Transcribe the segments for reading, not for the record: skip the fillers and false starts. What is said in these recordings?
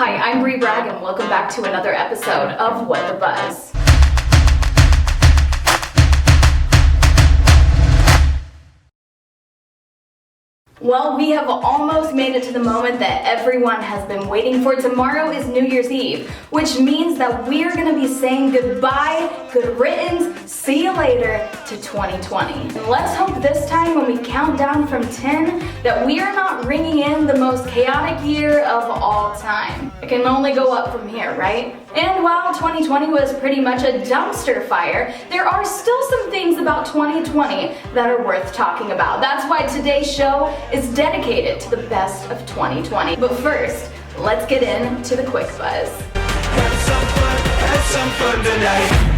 Hi, I'm Bree Bragg and welcome back to another episode of What the Buzz. Well, we have almost made it to the moment that everyone has been waiting for. Tomorrow is New Year's Eve, which means that we're going to be saying goodbye, good riddance, see you later to 2020. And let's hope this time when we count down from 10 that we are not ringing in the most chaotic year of all time. It can only go up from here, right? And while 2020 was pretty much a dumpster fire, there are still some things about 2020 that are worth talking about. That's why today's show is dedicated to the best of 2020. But first, let's get into the quick buzz. Have some fun tonight.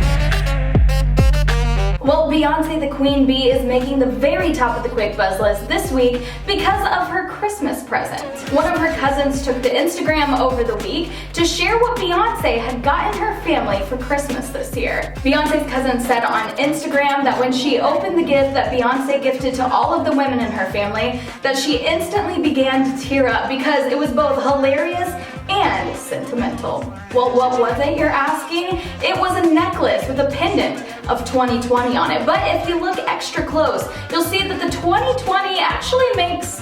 Well, Beyonce the Queen Bee is making the very top of the quick buzz list this week because of her Christmas present. One of her cousins took to Instagram over the week to share what Beyonce had gotten her family for Christmas this year. Beyonce's cousin said on Instagram that when she opened the gift that Beyonce gifted to all of the women in her family, that she instantly began to tear up because it was both hilarious and sentimental. Well, what was it, you're asking? It was a necklace with a pendant of 2020 on it. But if you look extra close, you'll see that the 2020 actually makes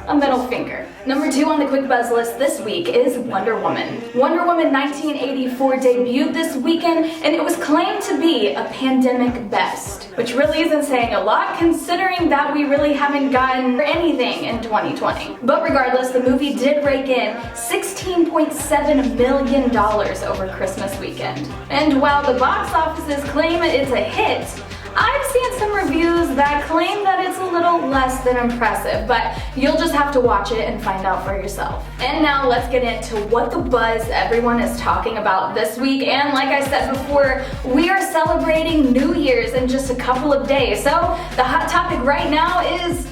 a middle finger. Number 2 on the quick buzz list this week is Wonder Woman. Wonder Woman 1984 debuted this weekend and it was claimed to be a pandemic best, which really isn't saying a lot considering that we really haven't gotten anything in 2020. But regardless, the movie did rake in $16.7 million over Christmas weekend. And while the box offices claim it's a hit, I've seen some reviews that claim that it's a little less than impressive, but you'll just have to watch it and find out for yourself. And now let's get into what the buzz everyone is talking about this week. And like I said before, we are celebrating New Year's in just a couple of days. So the hot topic right now is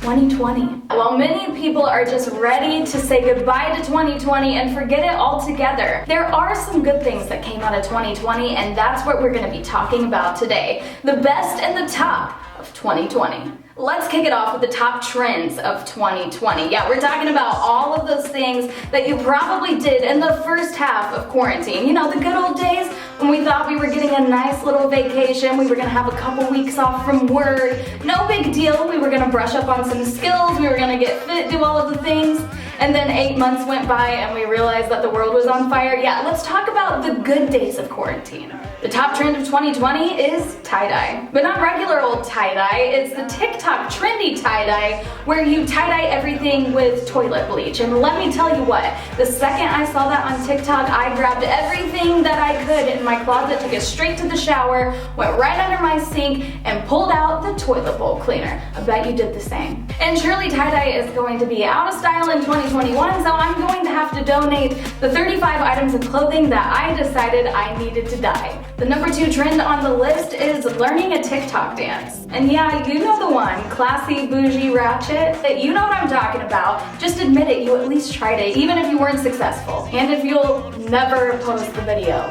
2020. While many people are just ready to say goodbye to 2020 and forget it altogether, there are some good things that came out of 2020, and that's what we're going to be talking about today. The best and the top of 2020. Let's kick it off with the top trends of 2020. Yeah, we're talking about all of those things that you probably did in the first half of quarantine. You know, the good old days when we thought we were getting a nice little vacation, we were gonna have a couple weeks off from work, no big deal, we were gonna brush up on some skills, we were gonna get fit, do all of the things, and then 8 months went by and we realized that the world was on fire. Yeah, let's talk about the good days of quarantine. The top trend of 2020 is tie-dye. But not regular old tie-dye, it's the TikTok trendy tie-dye where you tie-dye everything with toilet bleach. And let me tell you what, the second I saw that on TikTok, I grabbed everything that I could in my closet, took it straight to the shower, went right under my sink, and pulled out the toilet bowl cleaner. I bet you did the same. And surely tie-dye is going to be out of style in 2021, so I'm going to have to donate the 35 items of clothing that I decided I needed to dye. The number 2 trend on the list is learning a TikTok dance. And yeah, you know the one, classy, bougie, ratchet. You know what I'm talking about. Just admit it, you at least tried it, even if you weren't successful. And if you'll never post the video.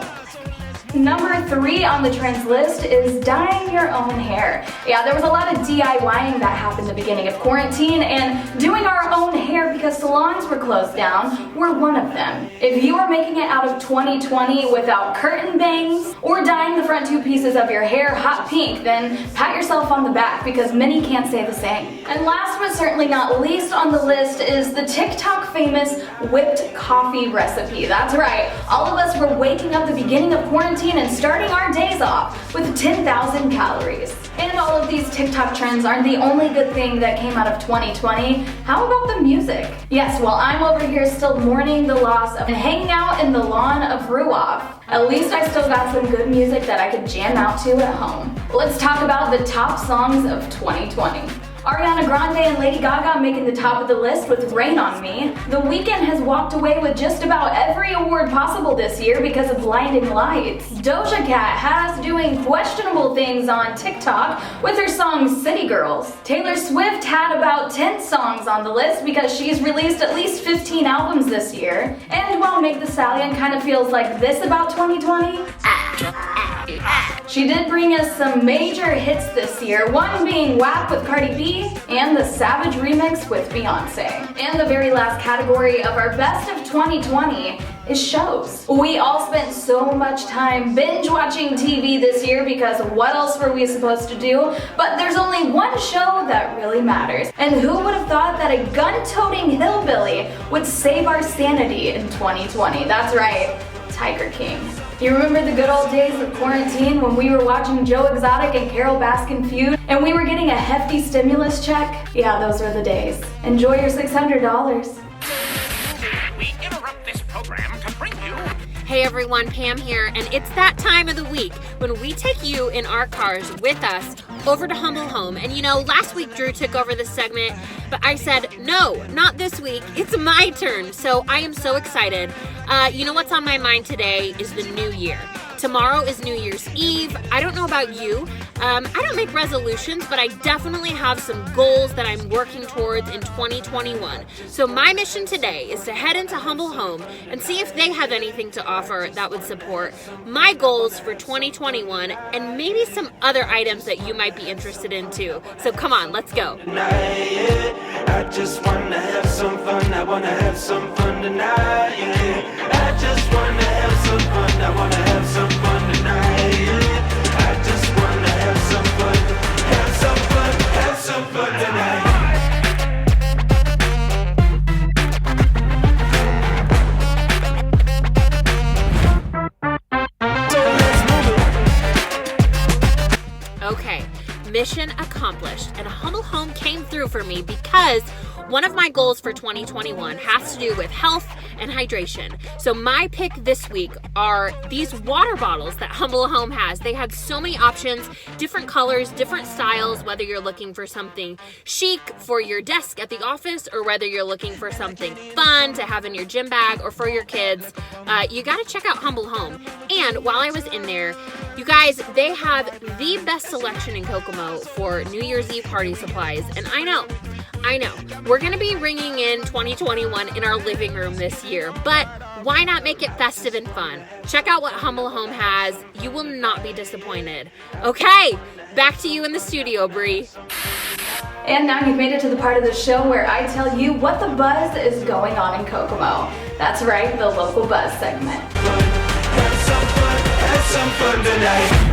Number 3 on the trends list is dyeing your own hair. Yeah, there was a lot of DIYing that happened at the beginning of quarantine, and doing our own hair because salons were closed down were one of them. If you are making it out of 2020 without curtain bangs or dyeing the front 2 pieces of your hair hot pink, then pat yourself on the back because many can't say the same. And last but certainly not least on the list is the TikTok famous whipped coffee recipe. That's right, all of us were waking up the beginning of quarantine and starting our days off with 10,000 calories. And all of these TikTok trends aren't the only good thing that came out of 2020. How about the music? Yes, while I'm over here still mourning the loss of hanging out in the lawn of Ruoff, at least I still got some good music that I could jam out to at home. Let's talk about the top songs of 2020. Ariana Grande and Lady Gaga making the top of the list with Rain on Me. The Weeknd has walked away with just about every award possible this year because of Blinding Lights. Doja Cat has doing questionable things on TikTok with her song City Girls. Taylor Swift had about 10 songs on the list because she's released at least 15 albums this year. And while Meg Thee Stallion kind of feels like this about 2020, She did bring us some major hits this year, one being WAP with Cardi B and the Savage remix with Beyonce. And the very last category of our best of 2020 is shows. We all spent so much time binge watching TV this year because what else were we supposed to do? But there's only one show that really matters. And who would have thought that a gun-toting hillbilly would save our sanity in 2020? That's right, Tiger King. You remember the good old days of quarantine when we were watching Joe Exotic and Carole Baskin feud and we were getting a hefty stimulus check? Yeah, those were the days. Enjoy your $600. We interrupt this program to bring you... Hey everyone, Pam here, and it's that time of the week when we take you in our cars with us over to Humble Home. And you know, last week Drew took over this segment, but I said, no, not this week, it's my turn. So I am so excited. You know what's on my mind today is the new year. Tomorrow is New Year's Eve. I don't know about you. I don't make resolutions, but I definitely have some goals that I'm working towards in 2021. So my mission today is to head into Humble Home and see if they have anything to offer that would support my goals for 2021 and maybe some other items that you might be interested in too. So come on, let's go. I just wanna have some fun. I wanna have some fun tonight. I just wanna have some fun. I wanna have some fun tonight. I just wanna have some fun. Have some fun. Have some fun tonight. Okay, mission accomplished, and Humble Home came through for me because one of my goals for 2021 has to do with health and hydration. So my pick this week are these water bottles that Humble Home has. They had so many options, different colors, different styles, whether you're looking for something chic for your desk at the office or whether you're looking for something fun to have in your gym bag or for your kids. You gotta check out Humble Home. And while I was in there, you guys, they have the best selection in Kokomo for New Year's Eve party supplies. And I know, we're going to be ringing in 2021 in our living room this year, but why not make it festive and fun? Check out what Humble Home has. You will not be disappointed. Okay, back to you in the studio, Bree. And now you've made it to the part of the show where I tell you what the buzz is going on in Kokomo. That's right, the local buzz segment. Have some fun tonight.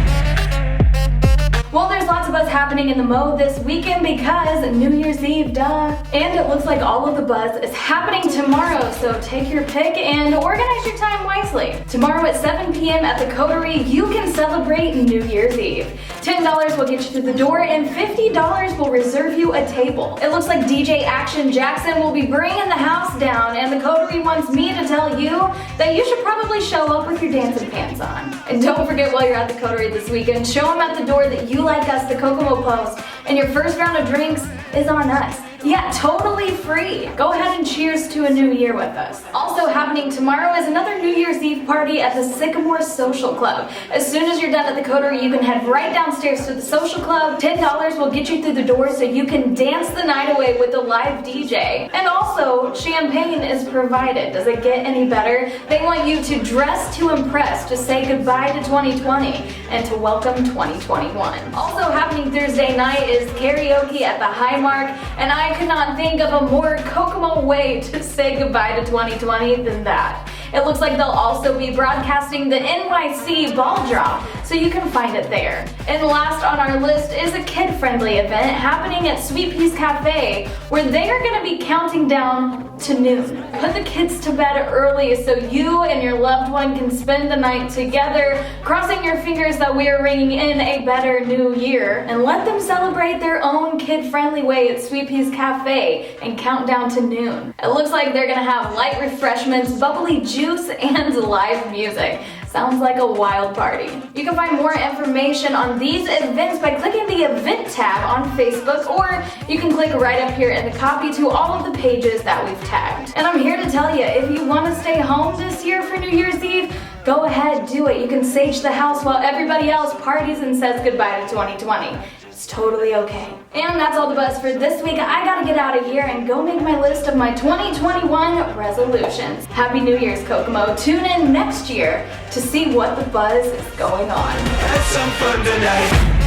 Well, there's lots of buzz happening in the Mo this weekend because New Year's Eve, duh. And it looks like all of the buzz is happening tomorrow, so take your pick and organize your time wisely. Tomorrow at 7 p.m. at the Coterie, you can celebrate New Year's Eve. $10 will get you through the door and $50 will reserve you a table. It looks like DJ Action Jackson will be bringing the house down, and the Coterie wants me to tell you that you should probably show up with your dancing pants on. And don't forget, while you're at the Coterie this weekend, show them at the door that you like us, the Kokomo Post, and your first round of drinks is on us. Yeah, totally free. Go ahead and cheers to a new year with us. Also happening tomorrow is another New Year's Eve party at the Sycamore Social Club. As soon as you're done at the Coterie, you can head right downstairs to the Social Club. $10 will get you through the door so you can dance the night away with a live DJ. And also, champagne is provided. Does it get any better? They want you to dress to impress, to say goodbye to 2020 and to welcome 2021. Also happening Thursday night is karaoke at the Highmark, and I could not think of a more Kokomo way to say goodbye to 2020 than that. It looks like they'll also be broadcasting the NYC ball drop, so you can find it there. And last on our list is a kid-friendly event happening at Sweet Peas Cafe, where they are going to be counting down to noon. Put the kids to bed early so you and your loved one can spend the night together, crossing your fingers that we are ringing in a better new year, and let them celebrate their own kid-friendly way at Sweet Peas Cafe and count down to noon. It looks like they're going to have light refreshments, bubbly juice, and live music. Sounds like a wild party. You can find more information on these events by clicking the event tab on Facebook, or you can click right up here in the copy to all of the pages that we've tagged. And I'm here to tell you, if you want to stay home this year for New Year's Eve, go ahead, do it. You can sage the house while everybody else parties and says goodbye to 2020. It's totally okay. And that's all the buzz for this week. I gotta get out of here and go make my list of my 2021 resolutions. Happy New Year's, Kokomo. Tune in next year to see what the buzz is going on. Have some fun tonight.